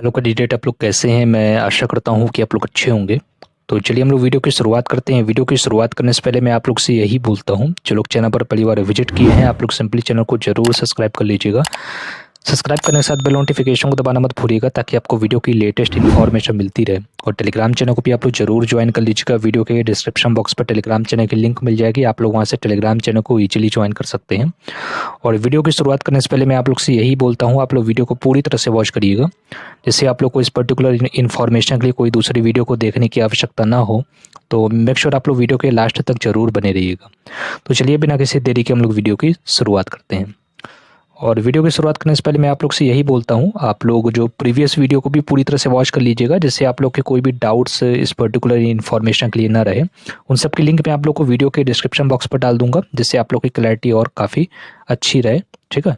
Hello candidate, आप लोग कैसे हैं। मैं आशा करता हूं कि आप लोग अच्छे होंगे। तो चलिए हम लोग वीडियो की शुरुआत करते हैं। वीडियो की शुरुआत करने से पहले मैं आप लोग से यही बोलता हूं, जो लोग चैनल पर पहली बार विजिट किए हैं आप लोग सिंपली चैनल को जरूर सब्सक्राइब कर लीजिएगा। सब्सक्राइब करने के साथ बेल नोटिफिकेशन को दबाना मत भूलिएगा, ताकि आपको वीडियो की लेटेस्ट इन्फॉर्मेशन मिलती रहे। और टेलीग्राम चैनल को भी आप लोग जरूर ज्वाइन कर लीजिएगा। वीडियो के डिस्क्रिप्शन बॉक्स पर टेलीग्राम चैनल की लिंक मिल जाएगी, आप लोग वहाँ से टेलीग्राम चैनल को ईजिली ज्वाइन कर सकते हैं। और वीडियो की शुरुआत करने से पहले मैं आप लोग से यही बोलता हूँ, आप लोग वीडियो को पूरी तरह से वॉच करिएगा, जिससे आप लोग को इस पर्टिकुलर इन्फॉर्मेशन के लिए कोई दूसरी वीडियो को देखने की आवश्यकता ना हो। तो मेक श्योर आप लोग वीडियो के लास्ट तक जरूर बने रहिएगा। तो चलिए बिना किसी देरी के हम लोग वीडियो की शुरुआत करते हैं। और वीडियो की शुरुआत करने से पहले मैं आप लोग से यही बोलता हूँ, आप लोग जो प्रीवियस वीडियो को भी पूरी तरह से वॉच कर लीजिएगा, जिससे आप लोग के कोई भी डाउट्स इस पर्टिकुलर इन्फॉर्मेशन के लिए ना रहे। उन सब की लिंक मैं आप लोग को वीडियो के डिस्क्रिप्शन बॉक्स पर डाल दूंगा, जिससे आप लोग की क्लैरिटी और काफ़ी अच्छी रहे। ठीक है।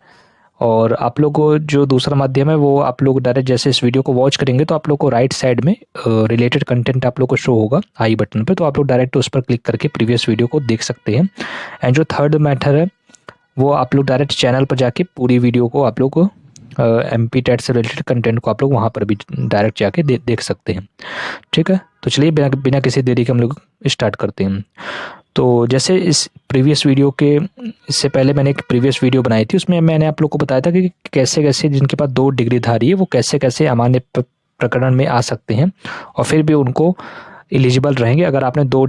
और आप लोग को जो दूसरा माध्यम है वो आप लोग डायरेक्ट जैसे इस वीडियो को वॉच करेंगे तो आप लोग को राइट साइड में रिलेटेड कंटेंट आप लोग को शो होगा आई बटन पे, तो आप लोग डायरेक्ट उस पर क्लिक करके प्रीवियस वीडियो को देख सकते हैं। एंड जो थर्ड मैटर है वो आप लोग डायरेक्ट चैनल पर जाके पूरी वीडियो को आप लोग को MP टेट से रिलेटेड कंटेंट को आप लोग वहाँ पर भी डायरेक्ट जाके देख सकते हैं। ठीक है। तो चलिए बिना किसी देरी के हम लोग स्टार्ट करते हैं। तो जैसे इस प्रीवियस वीडियो के इससे पहले मैंने एक प्रीवियस वीडियो बनाई थी, उसमें मैंने आप लोग को बताया था कि कैसे कैसे जिनके पास 2 डिग्रीधारी है वो कैसे कैसे अमान्य प्रकरण में आ सकते हैं और फिर भी उनको एलिजिबल रहेंगे। अगर आपने 2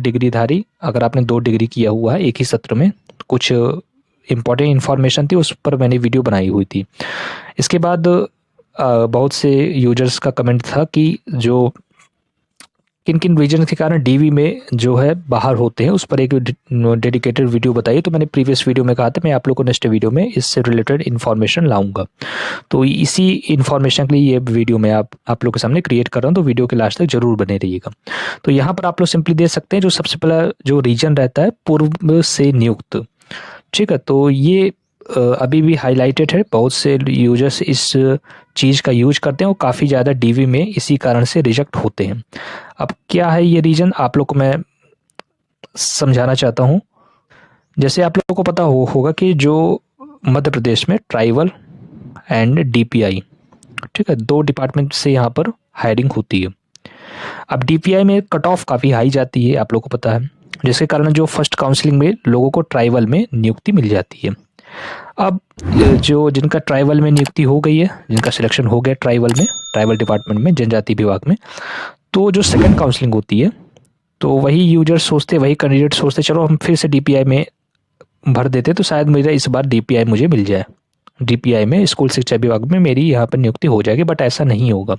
डिग्री किया हुआ है एक ही सत्र में, कुछ इम्पॉर्टेंट इन्फॉर्मेशन थी उस पर मैंने वीडियो बनाई हुई थी। इसके बाद बहुत से यूजर्स का कमेंट था कि जो किन किन रीजन के कारण DV में जो है बाहर होते हैं, उस पर एक डेडिकेटेड वीडियो बताइए। तो मैंने प्रीवियस वीडियो में कहा था मैं आप लोग को नेक्स्ट वीडियो में इससे रिलेटेड इन्फॉर्मेशन लाऊंगा। तो इसी इन्फॉर्मेशन के लिए ये वीडियो मैं आप लोग के सामने क्रिएट कर रहा हूँ, तो वीडियो के लास्ट तक जरूर बने रहिएगा। तो यहाँ पर आप लोग सिंपली देख सकते हैं जो सबसे पहला जो रीजन रहता है पूर्व से नियुक्त। ठीक है। तो ये अभी भी हाईलाइटेड है, बहुत से यूजर्स इस चीज़ का यूज करते हैं और काफ़ी ज़्यादा DV में इसी कारण से रिजेक्ट होते हैं। अब क्या है ये रीजन आप लोग को मैं समझाना चाहता हूँ। जैसे आप लोगों को पता होगा कि जो मध्य प्रदेश में ट्राइबल एंड DPI, ठीक है, 2 डिपार्टमेंट से यहाँ पर हायरिंग होती है। अब DPI में कट ऑफ काफ़ी हाई जाती है, आप लोगों को पता है, जिसके कारण जो फर्स्ट काउंसलिंग में लोगों को ट्राइबल में नियुक्ति मिल जाती है। अब जो जिनका ट्राइबल में नियुक्ति हो गई है, जिनका सिलेक्शन हो गया ट्राइबल डिपार्टमेंट में, जनजाति विभाग में, तो जो सेकंड काउंसलिंग होती है तो वही यूजर सोचते, वही कैंडिडेट सोचते चलो हम फिर से DPI में भर देते तो शायद मेरा इस बार DPI मुझे मिल जाए, DPI में स्कूल शिक्षा विभाग में मेरी यहाँ पर नियुक्ति हो जाएगी। बट ऐसा नहीं होगा।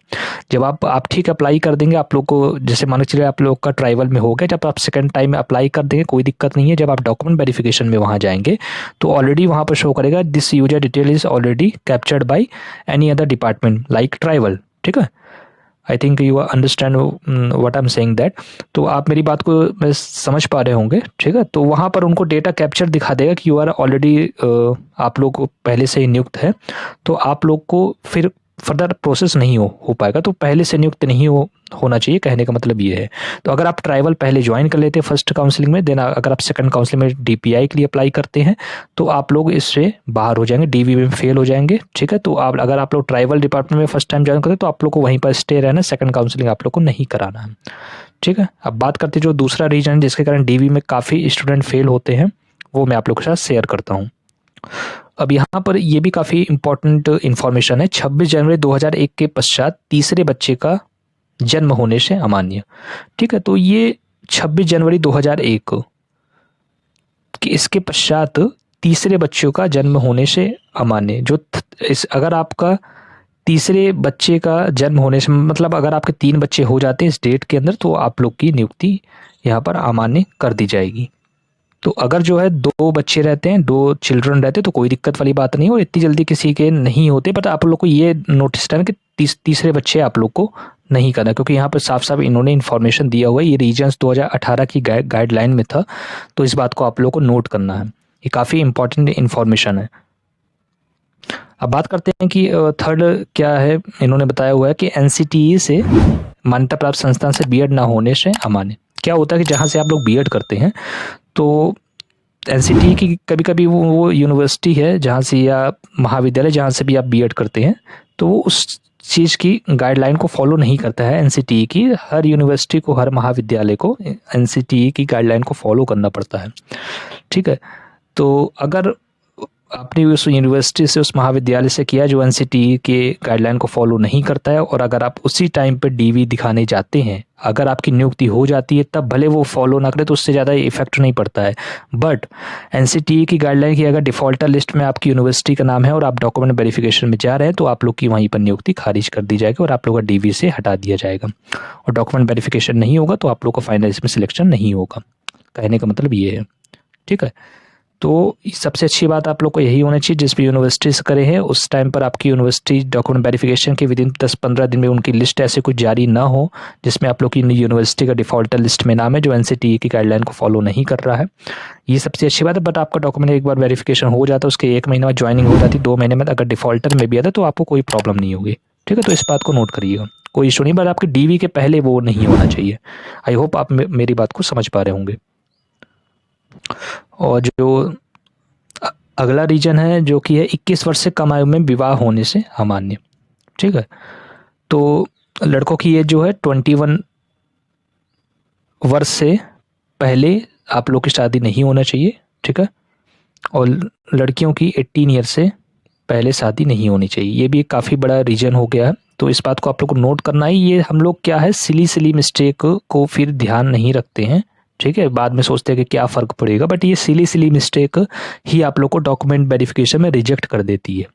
जब आप ठीक अप्लाई कर देंगे, आप लोग को जैसे मान चलिए आप लोग का ट्राइबल में हो गया, जब आप सेकंड टाइम में अप्लाई कर देंगे कोई दिक्कत नहीं है। जब आप डॉक्यूमेंट वेरिफिकेशन में वहाँ जाएंगे तो ऑलरेडी वहाँ पर शो करेगा this user detail is already captured by any other department like tribal. ठीक है। I think you understand what I am saying that. तो आप मेरी बात को समझ पा रहे होंगे। ठीक है। तो वहाँ पर उनको डेटा कैप्चर दिखा देगा कि यू आर ऑलरेडी आप लोग पहले से ही नियुक्त है, तो आप लोग को फिर फर्दर प्रोसेस नहीं हो पाएगा। तो पहले से नियुक्त नहीं होना चाहिए, कहने का मतलब ये है। तो अगर आप ट्राइबल पहले ज्वाइन कर लेते हैं फर्स्ट काउंसलिंग में, देन अगर आप सेकंड काउंसलिंग में DPI के लिए अप्लाई करते हैं तो आप लोग इससे बाहर हो जाएंगे, DV में फेल हो जाएंगे। ठीक है। तो अगर आप लोग ट्राइबल डिपार्टमेंट में फर्स्ट टाइम ज्वाइन करते हैं तो आप लोग को वहीं पर स्टे रहना, सेकंड काउंसलिंग आप लोग को नहीं कराना है। ठीक है। अब बात करते हैं जो दूसरा रीजन जिसके कारण DV में काफ़ी स्टूडेंट फेल होते हैं, वो मैं आप लोग के साथ शेयर करता हूँ। अब यहाँ पर ये भी काफ़ी इंपॉर्टेंट इन्फॉर्मेशन है। 26 जनवरी 2001 के पश्चात तीसरे बच्चे का जन्म होने से अमान्य। ठीक है। तो ये 26 जनवरी 2001 कि इसके पश्चात तीसरे बच्चों का जन्म होने से अमान्य। अगर आपका तीसरे बच्चे का जन्म होने से मतलब अगर आपके 3 बच्चे हो जाते हैं इस डेट के अंदर, तो आप लोग की नियुक्ति यहाँ पर अमान्य कर दी जाएगी। तो अगर जो है 2 बच्चे रहते हैं, 2 चिल्ड्रन रहते हैं, तो कोई दिक्कत वाली बात नहीं है और इतनी जल्दी किसी के नहीं होते। बट आप लोग को ये नोटिस करना कि तीसरे बच्चे आप लोग को नहीं करना, क्योंकि यहाँ पर साफ साफ इन्होंने इन्फॉर्मेशन दिया हुआ है। ये रीजन्स 2018 की गाइडलाइन में था, तो इस बात को आप लोग को नोट करना है। ये काफ़ी इंपॉर्टेंट इन्फॉर्मेशन है। अब बात करते हैं कि थर्ड क्या है। इन्होंने बताया हुआ है कि NCTE से मान्यता प्राप्त संस्थान से BEd ना होने से अमान्य। क्या होता है कि जहाँ से आप लोग BEd करते हैं तो NCTE की कभी कभी वो यूनिवर्सिटी है जहाँ से या महाविद्यालय जहाँ से भी आप BEd करते हैं, तो वो उस चीज़ की गाइडलाइन को फॉलो नहीं करता है एनसीटीई की। हर यूनिवर्सिटी को, हर महाविद्यालय को एनसीटीई की गाइडलाइन को फॉलो करना पड़ता है, ठीक है। तो अगर आपने उस यूनिवर्सिटी से, उस महाविद्यालय से किया जो एनसीटीई के गाइडलाइन को फॉलो नहीं करता है, और अगर आप उसी टाइम पे डीवी दिखाने जाते हैं, अगर आपकी नियुक्ति हो जाती है, तब भले वो फॉलो ना करे तो उससे ज़्यादा इफेक्ट नहीं पड़ता है। बट एनसीटीई की गाइडलाइन की अगर डिफ़ॉल्टर लिस्ट में आपकी यूनिवर्सिटी का नाम है और आप डॉक्यूमेंट वेरिफिकेशन में जा रहे हैं, तो आप लोग की वहीं पर नियुक्ति खारिज कर दी जाएगी और आप लोग का डीवी से हटा दिया जाएगा। और डॉक्यूमेंट वेरिफिकेशन नहीं होगा तो आप लोग का फाइनल इसमें सिलेक्शन नहीं होगा। कहने का मतलब ये है, ठीक है। तो सबसे अच्छी बात आप लोग को यही होना चाहिए, जिस भी यूनिवर्सिटी से करे हैं उस टाइम पर आपकी यूनिवर्सिटी डॉक्यूमेंट वेरिफिकेशन के विदिन 10-15 दिन में उनकी लिस्ट ऐसे कुछ जारी ना हो जिसमें आप लोग की यूनिवर्सिटी का डिफ़ॉल्टर लिस्ट में नाम है जो एनसीटीई की गाइडलाइन को फॉलो नहीं कर रहा है। ये सबसे अच्छी बात है। बट आपका डॉक्यूमेंट एक बार वेरिफिकेशन हो जाता है, उसके 1 महीने में ज्वाइनिंग हो जाती, 2 महीने में अगर डिफ़ॉल्टर में भी आता तो आपको कोई प्रॉब्लम नहीं होगी, ठीक है। तो इस बात को नोट करिएगा, कोई इशू नहीं, बट आपके डीवी के पहले वो नहीं होना चाहिए। आई होप आप मेरी बात को समझ पा रहे होंगे। और जो अगला रीजन है जो कि है 21 वर्ष से कम आयु में विवाह होने से अमान्य, ठीक है। तो लड़कों की एज जो है 21 वर्ष से पहले आप लोग की शादी नहीं होना चाहिए, ठीक है। और लड़कियों की 18 ईयर से पहले शादी नहीं होनी चाहिए। ये भी एक काफ़ी बड़ा रीजन हो गया है, तो इस बात को आप लोग को नोट करना है। ये हम लोग क्या है, सिली मिस्टेक को फिर ध्यान नहीं रखते हैं, ठीक है। बाद में सोचते हैं कि क्या फ़र्क पड़ेगा, बट ये सिली मिस्टेक ही आप लोग को डॉक्यूमेंट वेरिफिकेशन में रिजेक्ट कर देती है।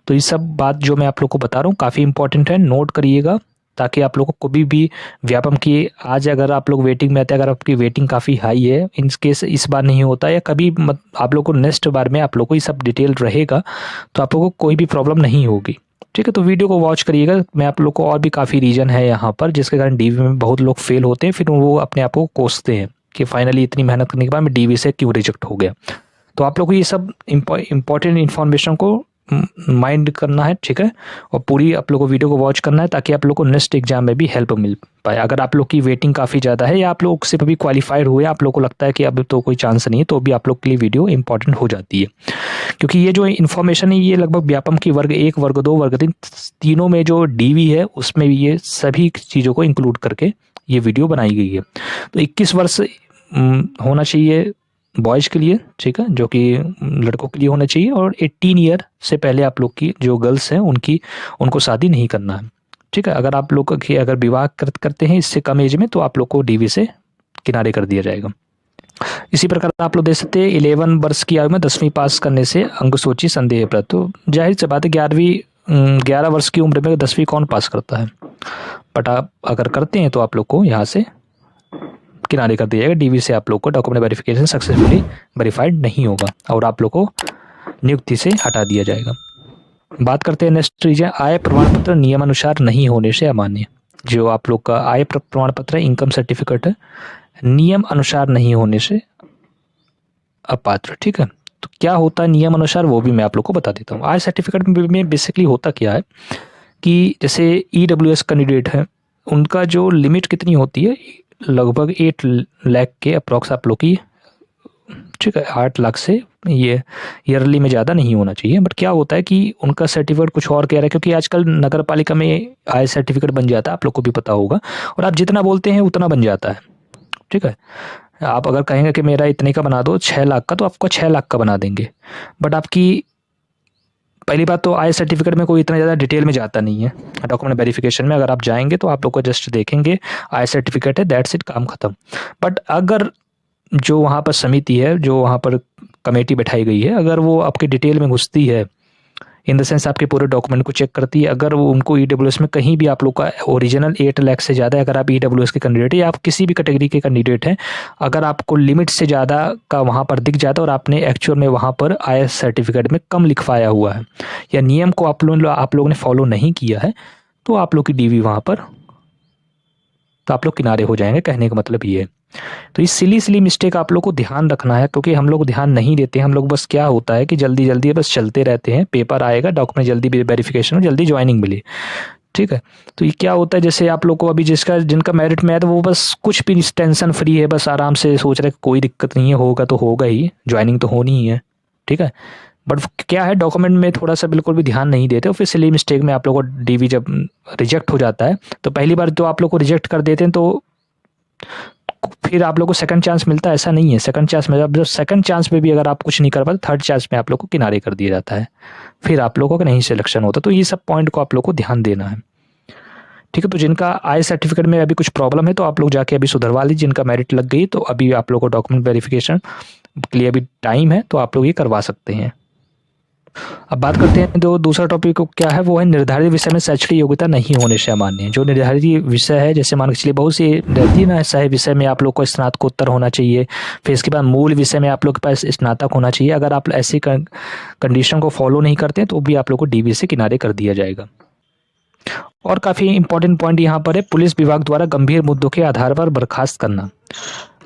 तो ये सब बात जो मैं आप लोग को बता रहा हूँ काफ़ी इंपॉर्टेंट है, नोट करिएगा, ताकि आप लोग को कभी भी व्यापम की आज अगर आप लोग वेटिंग में आते हैं, अगर आपकी वेटिंग काफ़ी हाई है, इन केस इस बार नहीं होता या कभी आप लोग को नेक्स्ट बार में आप लोग को ये सब डिटेल रहेगा तो आप लोग को कोई भी प्रॉब्लम नहीं होगी, ठीक है। तो वीडियो को वॉच करिएगा। मैं आप लोग को और भी काफ़ी रीजन है यहाँ पर जिसके कारण डीवी में बहुत लोग फेल होते हैं, फिर वो अपने आप को कोसते हैं कि फाइनली इतनी मेहनत करने के बाद मैं डीवी से क्यों रिजेक्ट हो गया। तो आप लोग को ये सब इम्पॉर्टेंट इन्फॉर्मेशन को माइंड करना है, ठीक है। और पूरी आप लोग को वीडियो को वॉच करना है ताकि आप लोग को नेक्स्ट एग्जाम में भी हेल्प मिल पाए। अगर आप लोग की वेटिंग काफ़ी ज़्यादा है या आप लोग सिर्फ अभी क्वालिफाइड हुए, आप लोग को लगता है कि अब तो कोई चांस नहीं है, तो भी आप लोग के लिए वीडियो इंपॉर्टेंट हो जाती है। क्योंकि ये जो इन्फॉर्मेशन है ये लगभग व्यापम की वर्ग 1, वर्ग 2, वर्ग 3 तीनों में जो डीवी है उसमें भी ये सभी चीज़ों को इंक्लूड करके ये वीडियो बनाई गई है। तो 21 वर्ष होना चाहिए बॉयज़ के लिए, ठीक है, जो कि लड़कों के लिए होना चाहिए। और 18 ईयर से पहले आप लोग की जो गर्ल्स हैं उनको शादी नहीं करना है, ठीक है। अगर आप लोग की अगर विवाह करते हैं इससे कम एज में तो आप लोग को डीवी से किनारे कर दिया जाएगा। इसी प्रकार आप लोग देख सकते हैं 11 वर्ष की आयु में 10वीं पास करने से अंग सूची संदेह प्रद। तो जाहिर सी बात है 11 वर्ष की उम्र में 10वीं कौन पास करता है, बट आप अगर करते हैं तो आप लोग को यहाँ से किनारे कर दिया जाएगा। डीवी से आप लोग को डॉक्यूमेंट वेरिफिकेशन सक्सेसफुली वेरीफाइड नहीं होगा और आप लोग को नियुक्ति से हटा दिया जाएगा। बात करते हैं नेक्स्ट रीजन, आय प्रमाण पत्र नियमानुसार नहीं होने से अमान्य। जो आप लोग का आय प्रमाण पत्र है, इनकम सर्टिफिकेट है, नियम अनुसार नहीं होने से अपात्र, ठीक है। तो क्या होता है नियम अनुसार वो भी मैं आप लोग को बता देता हूँ। आय सर्टिफिकेट में बेसिकली होता क्या है कि जैसे EWS कैंडिडेट है, उनका जो लिमिट कितनी होती है, लगभग 8 लाख के अप्रॉक्स आप लोग की, ठीक है। 8 लाख से ये ईयरली में ज़्यादा नहीं होना चाहिए। बट क्या होता है कि उनका सर्टिफिकेट कुछ और कह रहा है, क्योंकि आजकल नगर पालिका में आय सर्टिफिकेट बन जाता है, आप लोग को भी पता होगा, और आप जितना बोलते हैं उतना बन जाता है, ठीक है। आप अगर कहेंगे कि मेरा इतने का बना दो 6 लाख का, तो आपको 6 लाख का बना देंगे। बट आपकी पहली बात तो आय सर्टिफिकेट में कोई इतना ज़्यादा डिटेल में जाता नहीं है। डॉक्यूमेंट वेरिफिकेशन में अगर आप जाएंगे तो आप लोग को जस्ट देखेंगे आय सर्टिफिकेट है, दैट्स इट, काम खत्म। बट अगर जो वहाँ पर समिति है, जो वहाँ पर कमेटी बैठाई गई है, अगर वो आपके डिटेल में घुसती है, इन द सेंस आपके पूरे डॉक्यूमेंट को चेक करती है, अगर वो उनको EWS में कहीं भी आप लोग का ओरिजिनल 8 लाख से ज़्यादा है, अगर आप EWS के कैंडिडेट है या आप किसी भी कैटेगरी के कैंडिडेट हैं, अगर आपको लिमिट से ज़्यादा का वहाँ पर दिख जाता है और आपने एक्चुअल में वहाँ पर आय सर्टिफिकेट में कम लिखवाया हुआ है या नियम को आप लोगों ने फॉलो नहीं किया है, तो आप लोग की डीवी वहाँ पर, तो आप लोग किनारे हो जाएंगे। कहने का मतलब ये है। तो इस सिली मिस्टेक आप लोग को ध्यान रखना है, क्योंकि हम लोग ध्यान नहीं देते हैं। हम लोग बस क्या होता है कि जल्दी जल्दी बस चलते रहते हैं, पेपर आएगा, डॉक्यूमेंट जल्दी वेरिफिकेशन हो, जल्दी ज्वाइनिंग मिले, ठीक है। तो ये क्या होता है, जैसे आप लोग को अभी जिनका मेरिट में है तो वो बस कुछ भी टेंशन फ्री है, बस आराम से सोच रहे कोई दिक्कत नहीं है, होगा तो होगा ही, ज्वाइनिंग तो होनी ही है, ठीक है। बट क्या है, डॉक्यूमेंट में थोड़ा सा बिल्कुल भी ध्यान नहीं देते, और फिर सिली मिस्टेक में आप लोगों को डीवी जब रिजेक्ट हो जाता है, तो पहली बार तो आप लोग को रिजेक्ट कर देते हैं, तो फिर आप लोग को सेकंड चांस मिलता है, ऐसा नहीं है। सेकंड चांस में जब सेकंड चांस में भी अगर आप कुछ नहीं कर पाते, थर्ड चांस में आप लोग को किनारे कर दिया जाता है, फिर आप लोगों का नहीं सिलेक्शन होता। तो ये सब पॉइंट को आप लोग को ध्यान देना है, ठीक है। तो जिनका आई सर्टिफिकेट में अभी कुछ प्रॉब्लम है, तो आप लोग जाके अभी सुधरवा लीजिए। जिनका मेरिट लग गई, तो अभी आप लोग को डॉक्यूमेंट वेरिफिकेशन के लिए अभी टाइम है, तो आप लोग ये करवा सकते हैं। अब बात करते हैं जो दूसरा टॉपिक क्या है, वो है निर्धारित विषय में शैक्षणिक योग्यता नहीं होने से अमान्य। जो निर्धारित विषय है, जैसे मान के चलिए बहुत सी रहती है ना, ऐसा है विषय में आप लोग को स्नातकोत्तर होना चाहिए, फिर इसके बाद मूल विषय में आप लोग के पास स्नातक होना चाहिए। अगर आप ऐसी कंडीशन को फॉलो नहीं करते हैं, तो भी आप लोग को डीवी से किनारे कर दिया जाएगा। और काफ़ी इंपॉर्टेंट पॉइंट यहाँ पर है, पुलिस विभाग द्वारा गंभीर मुद्दों के आधार पर बर्खास्त करना।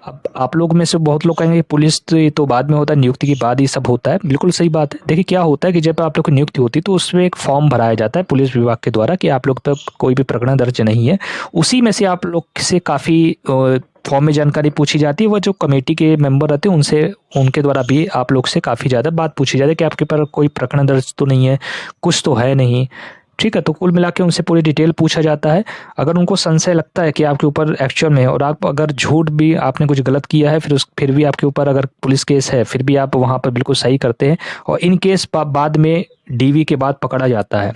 अब आप लोग में से बहुत लोग कहेंगे पुलिस तो ये तो बाद में होता है, नियुक्ति के बाद ये सब होता है। बिल्कुल सही बात है। देखिए क्या होता है कि जब आप लोग की नियुक्ति होती है, तो उसमें एक फॉर्म भराया जाता है पुलिस विभाग के द्वारा कि आप लोग पर कोई भी प्रकरण दर्ज नहीं है। उसी में से आप लोग से काफ़ी फॉर्म में जानकारी पूछी जाती है। वो जो कमेटी के मेंबर रहते हैं, उनके द्वारा भी आप लोग से काफ़ी ज़्यादा बात पूछी जाती है कि आपके पर कोई प्रकरण दर्ज तो नहीं है, कुछ तो है नहीं, ठीक है। तो कुल मिला के उनसे पूरी डिटेल पूछा जाता है। अगर उनको संशय लगता है कि आपके ऊपर एक्चुअल में है, और आप अगर झूठ भी आपने कुछ गलत किया है, फिर भी आपके ऊपर अगर पुलिस केस है, फिर भी आप वहाँ पर बिल्कुल सही करते हैं, और इन केस बाद में डीवी के बाद पकड़ा जाता है,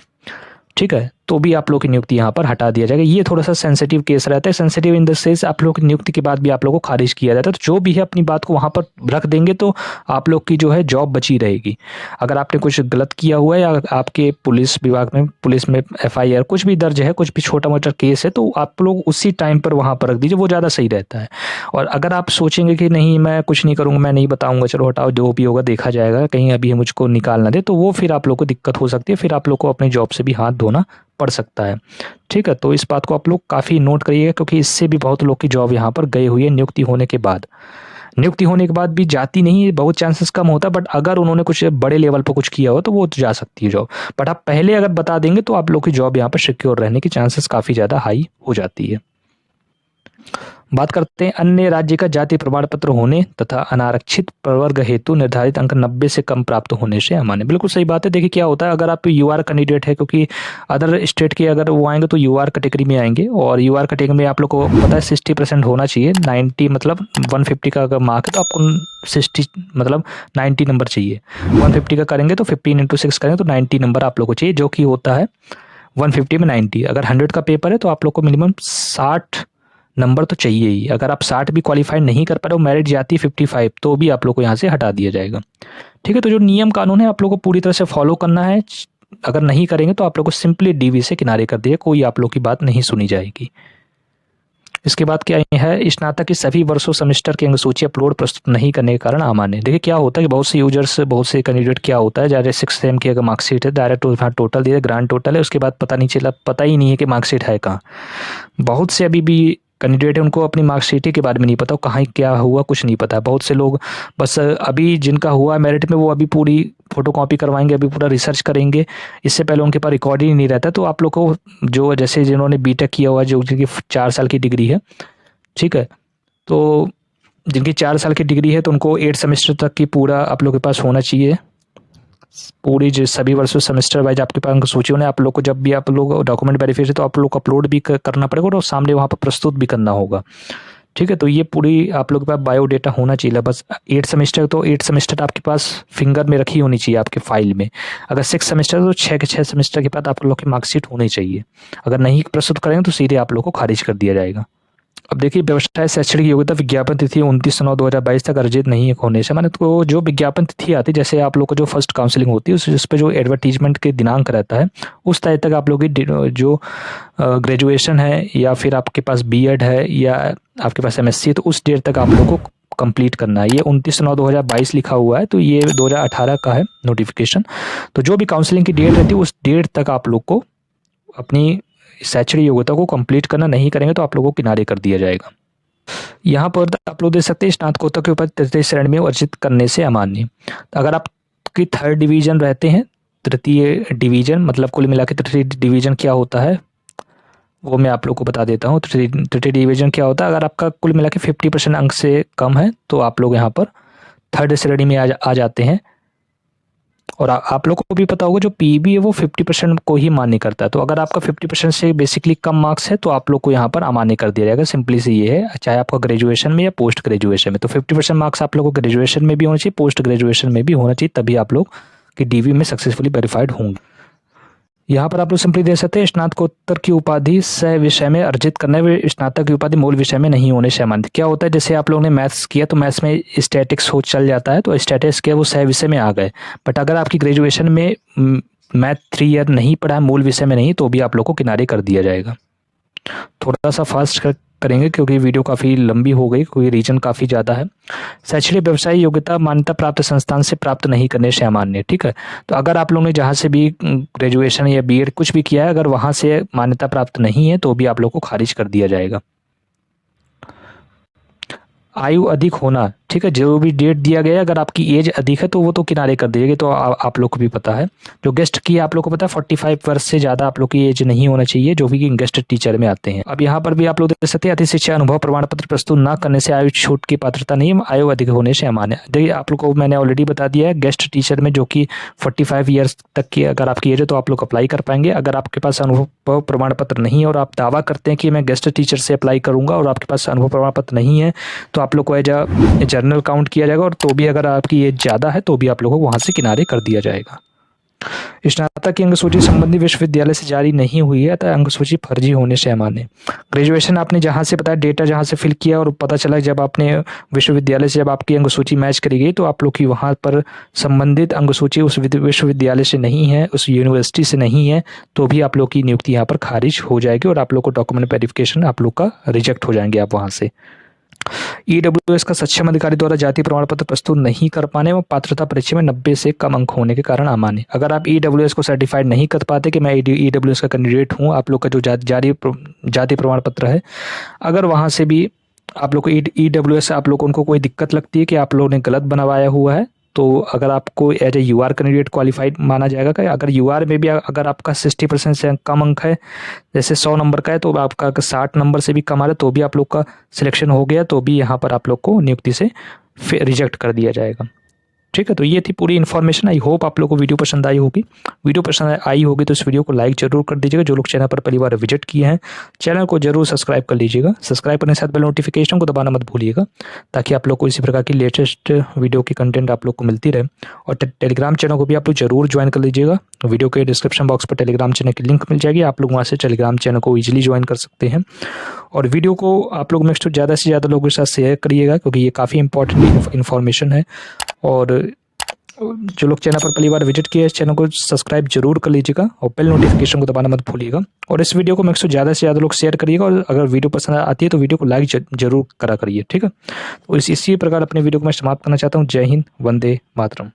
ठीक है, तो भी आप लोग की नियुक्ति यहाँ पर हटा दिया जाएगा। ये थोड़ा सा सेंसिटिव केस रहता है। सेंसिटिव इन द सेंस आप लोग की नियुक्ति के बाद भी आप लोग को खारिज किया जाता है। तो जो भी है अपनी बात को वहाँ पर रख देंगे, तो आप लोग की जो है जॉब बची रहेगी। अगर आपने कुछ गलत किया हुआ है, या आपके पुलिस विभाग में FIR कुछ भी दर्ज है, कुछ भी छोटा मोटा केस है, तो आप लोग उसी टाइम पर वहाँ पर रख दीजिए, वो ज़्यादा सही रहता है। और अगर आप सोचेंगे कि नहीं मैं कुछ नहीं करूँगा, मैं नहीं बताऊँगा, चलो हटाओ, जो भी होगा देखा जाएगा, कहीं अभी मुझको निकाल ना दे, तो वो फिर आप लोग को दिक्कत हो सकती है। फिर आप लोग को अपनी जॉब से भी हाथ धोना पड़ सकता है, ठीक है। तो इस बात को आप लोग काफ़ी नोट करिएगा, क्योंकि इससे भी बहुत लोग की जॉब यहाँ पर गई हुई है नियुक्ति होने के बाद। नियुक्ति होने के बाद भी जाती नहीं है, बहुत चांसेस कम होता है, बट अगर उन्होंने कुछ बड़े लेवल पर कुछ किया हो, तो वो जा सकती है जॉब। बट आप पहले अगर बता देंगे, तो आप लोग की जॉब यहाँ पर सिक्योर रहने की चांसेस काफ़ी ज़्यादा हाई हो जाती है। बात करते हैं अन्य राज्य का जाति प्रमाण पत्र होने तथा अनारक्षित प्रवर्ग हेतु निर्धारित अंक 90 से कम प्राप्त होने से अमान्य। बिल्कुल सही बात है। देखिए क्या होता है, अगर आप UR कैंडिडेट है, क्योंकि अदर स्टेट के अगर वो आएंगे तो UR कैटेगरी में आएंगे, और UR कैटेगरी में आप लोग को पता है 60% होना चाहिए। 90 मतलब 150 का अगर मार्क है, तो आपको 60 मतलब 90 नंबर चाहिए। 150 का करेंगे तो 15 × 6 करेंगे तो 90 नंबर आप लोग को चाहिए, जो कि होता है 150 में 90। अगर 100 का पेपर है, तो आप लोग को मिनिमम 60 नंबर तो चाहिए ही। अगर आप 60 भी क्वालिफाई नहीं कर पा रहे हो, मेरिट जाती है 55, तो भी आप लोग को यहाँ से हटा दिया जाएगा, ठीक है। तो जो नियम कानून है, आप लोग को पूरी तरह से फॉलो करना है। अगर नहीं करेंगे, तो आप लोग को सिंपली डीवी से किनारे कर दिए, कोई आप लोग की बात नहीं सुनी जाएगी। इसके बाद क्या है, स्नातक की सभी वर्षों सेमेस्टर की अंकसूची अपलोड प्रस्तुत नहीं करने के कारण अमान्य। देखिए क्या होता है कि बहुत से यूजर्स, बहुत से कैंडिडेट क्या होता है, डायरेक्ट 6 सेम की अगर मार्कशीट है, डायरेक्ट टोटल दिया, ग्रांड टोटल है, उसके बाद पता नहीं चला, पता ही नहीं है कि मार्कशीट है कहाँ। बहुत से अभी भी कैंडिडेट है, उनको अपनी मार्कशीट के बारे में नहीं पता, कहाँ क्या हुआ कुछ नहीं पता। बहुत से लोग बस अभी जिनका हुआ मेरिट में, वो अभी पूरी फोटोकॉपी करवाएंगे, अभी पूरा रिसर्च करेंगे, इससे पहले उनके पास रिकॉर्ड ही नहीं रहता। तो आप लोग को जो जैसे जिन्होंने BTech किया हुआ, जो जिनकी 4 साल की डिग्री है, ठीक है, तो जिनकी 4 साल की डिग्री है, तो उनको 8 सेमेस्टर तक की पूरा आप लोग के पास होना चाहिए। पूरी जो सभी वर्षों सेमेस्टर वाइज आपके पास सूची होने, आप लोग को जब भी आप लोग डॉक्यूमेंट वेरिफिकेशन, तो आप लोग को अपलोड भी करना पड़ेगा, और सामने वहाँ पर प्रस्तुत भी करना होगा, ठीक है। तो ये पूरी आप लोग के पास बायोडेटा होना चाहिए। बस 8 सेमेस्टर, तो 8 सेमेस्टर आपके पास फिंगर में रखी होनी चाहिए आपके फाइल में। अगर 6 सेमेस्टर, तो 6 के 6 सेमेस्टर के बाद आप लोग की मार्कशीट होनी चाहिए। अगर नहीं प्रस्तुत करेंगे, तो सीधे आप लोग को खारिज कर दिया जाएगा। अब देखिए, व्यवसाय शैक्षणिक योग्यता विज्ञापन तिथि 29/9/2022 तक अर्जित नहीं होने से, माने तो जो विज्ञापन तिथि आती है, जैसे आप लोग को जो फर्स्ट काउंसलिंग होती है, उस पर जो एडवर्टीजमेंट के दिनांक रहता है, उस तारीख तक आप लोग की जो ग्रेजुएशन है, या फिर आपके पास BEd है, या आपके पास MSc, तो उस डेट तक आप लोग को कंप्लीट करना है। ये 29/9/2022 लिखा हुआ है, तो ये 2018 का है नोटिफिकेशन। तो जो भी काउंसलिंग की डेट रहती है, उस डेट तक आप लोग को अपनी शैक्षणिक योग्यता को कंप्लीट करना, नहीं करेंगे तो आप लोगों को किनारे कर दिया जाएगा। यहाँ पर आप लोग देख सकते हैं, स्नातकोत्तर के ऊपर तृतीय श्रेणी में अर्जित करने से अमान्य। अगर आपकी 3rd डिवीजन रहते हैं, तृतीय डिवीजन मतलब कुल मिला के तृतीय डिवीजन क्या होता है, वो मैं आप लोग को बता देता हूँ। तृतीय डिवीजन क्या होता है, अगर आपका कुल मिला के 50% अंक से कम है, तो आप लोग यहाँ पर 3rd श्रेणी में आ जाते हैं। और आप लोगों को भी पता होगा जो पीईबी है वो 50% को ही मान्य करता है। तो अगर आपका 50% से बेसिकली कम मार्क्स है तो आप लोग को यहाँ पर अमान्य कर दिया जाएगा। सिंपली से ये है, चाहे आपका ग्रेजुएशन में या पोस्ट ग्रेजुएशन में। तो 50% मार्क्स आप लोगों को ग्रेजुएशन में भी होना चाहिए, पोस्ट ग्रेजुएशन में भी होना चाहिए, तभी आप लोग की डीवी में सक्सेसफुली वेरीफाइड होंगे। यहाँ पर आप लोग सिंपली दे सकते हैं स्नातकोत्तर की उपाधि सह विषय में अर्जित करने में स्नातक की उपाधि मूल विषय में नहीं होने से अमान्य। क्या होता है, जैसे आप लोगों ने मैथ्स किया तो मैथ्स में स्टैटिक्स हो चल जाता है, तो स्टैटिक्स के वो सह विषय में आ गए। बट अगर आपकी ग्रेजुएशन में मैथ 3 ईयर नहीं पढ़ा है, मूल विषय में नहीं, तो भी आप लोग को किनारे कर दिया जाएगा। थोड़ा सा फास्ट करेंगे क्योंकि वीडियो काफ़ी लंबी हो गई, क्योंकि रीजन काफ़ी ज़्यादा है। शैक्षणिक व्यवसाय योग्यता मान्यता प्राप्त संस्थान से प्राप्त नहीं करने से अमान्य। ठीक है, तो अगर आप लोगों ने जहाँ से भी ग्रेजुएशन या बीएड कुछ भी किया है, अगर वहाँ से मान्यता प्राप्त नहीं है तो भी आप लोग को खारिज कर दिया जाएगा। आयु अधिक होना, ठीक है, जो भी डेट दिया गया है, अगर आपकी एज अधिक है तो वो तो किनारे कर दीजिएगा। तो आप लोग को भी पता है, जो गेस्ट की आप लोग को पता है 45 वर्ष से ज़्यादा आप लोग की एज नहीं होना चाहिए, जो भी गेस्ट टीचर में आते हैं। अब यहाँ पर भी आप लोग देख सकते हैं, अति शिक्षा अनुभव प्रमाण पत्र प्रस्तुत न करने से आयु छूट की पात्रता नहीं है, आयु अधिक होने से अमान्य। देखिए आप लोग को मैंने ऑलरेडी बता दिया है, गेस्ट टीचर में जो कि 45 ईयर्स तक की अगर आपकी एज है तो आप लोग अप्लाई कर पाएंगे। अगर आपके पास अनुभव प्रमाण पत्र नहीं है और आप दावा करते हैं कि मैं गेस्ट टीचर से अप्लाई करूंगा और आपके पास अनुभव प्रमाण पत्र नहीं है, तो आप लोग को एज जर्नल काउंट किया जाएगा, और तो भी अगर आपकी एज ज़्यादा है तो भी आप लोगों को वहाँ से किनारे कर दिया जाएगा। स्नातक की अंकसूची संबंधित विश्वविद्यालय से जारी नहीं हुई है, अतः अंकसूची फर्जी होने से अमान्य। ग्रेजुएशन आपने जहाँ से बताया डेटा जहाँ से फिल किया और पता चला जब आपने विश्वविद्यालय से जब आपकी अंकसूची मैच करी गई, तो आप लोग की वहाँ पर संबंधित अंकसूची उस विश्वविद्यालय से नहीं है, उस यूनिवर्सिटी से नहीं है, तो भी आप लोग की नियुक्ति यहाँ पर खारिज हो जाएगी और आप लोग को डॉक्यूमेंट वेरिफिकेशन आप लोग का रिजेक्ट हो जाएंगे आप वहाँ से। ईडब्ल्यूएस का सक्षम अधिकारी द्वारा जाति प्रमाण पत्र प्रस्तुत नहीं कर पाने व पात्रता परीक्षा में 90 से कम अंक होने के कारण अमान्य। अगर आप ईडब्ल्यूएस को सर्टिफाइड नहीं कर पाते कि मैं ईडब्ल्यूएस का कैंडिडेट हूं, आप लोग का जो जाति प्रमाण पत्र है, अगर वहां से भी आप लोग को ईडब्ल्यूएस आप लोग को उनको कोई दिक्कत लगती है कि आप लोगों ने गलत बनवाया हुआ है, तो अगर आपको as a UR candidate qualified माना जाएगा। कि अगर यूआर में भी अगर आपका 60% से कम अंक है, जैसे 100 नंबर का है, तो आपका 60 नंबर से भी कम आ रहा है तो भी आप लोग का सिलेक्शन हो गया, तो भी यहाँ पर आप लोग को नियुक्ति से रिजेक्ट कर दिया जाएगा। ठीक है, तो ये थी पूरी इन्फॉर्मेशन। आई होप आप लोग को वीडियो पसंद आई होगी। वीडियो पसंद आई होगी तो इस वीडियो को लाइक जरूर कर दीजिएगा। जो लोग चैनल पर पहली बार विजिट किए हैं, चैनल को जरूर सब्सक्राइब कर लीजिएगा। सब्सक्राइब करने के साथ बेल नोटिफिकेशन को दबाना मत भूलिएगा, ताकि आप लोग को इसी प्रकार की लेटेस्ट वीडियो की कंटेंट आप लोग को मिलती रहे। और टेलीग्राम चैनल को भी आप लोग जरूर ज्वाइन कर लीजिएगा। वीडियो के डिस्क्रिप्शन बॉक्स पर टेलीग्राम चैनल की लिंक मिल जाएगी, आप लोग वहाँ से टेलीग्राम चैनल को ईजिली ज्वाइन कर सकते हैं। और वीडियो को आप लोग नेक्स्ट ज़्यादा से ज़्यादा लोगों के साथ शेयर करिएगा, क्योंकि ये काफ़ी इंपॉर्टेंट इन्फॉर्मेशन है। और जो लोग चैनल पर पहली बार विजिट किए, इस चैनल को सब्सक्राइब जरूर कर लीजिएगा और बेल नोटिफिकेशन को दबाना मत भूलिएगा। और इस वीडियो को मैक्सिमम ज़्यादा से ज़्यादा लोग शेयर करिएगा, और अगर वीडियो पसंद आती है तो वीडियो को लाइक जरूर करा करिए। ठीक है, तो इसी प्रकार अपने वीडियो को मैं समाप्त करना चाहता हूँ। जय हिंद, वंदे मातरम।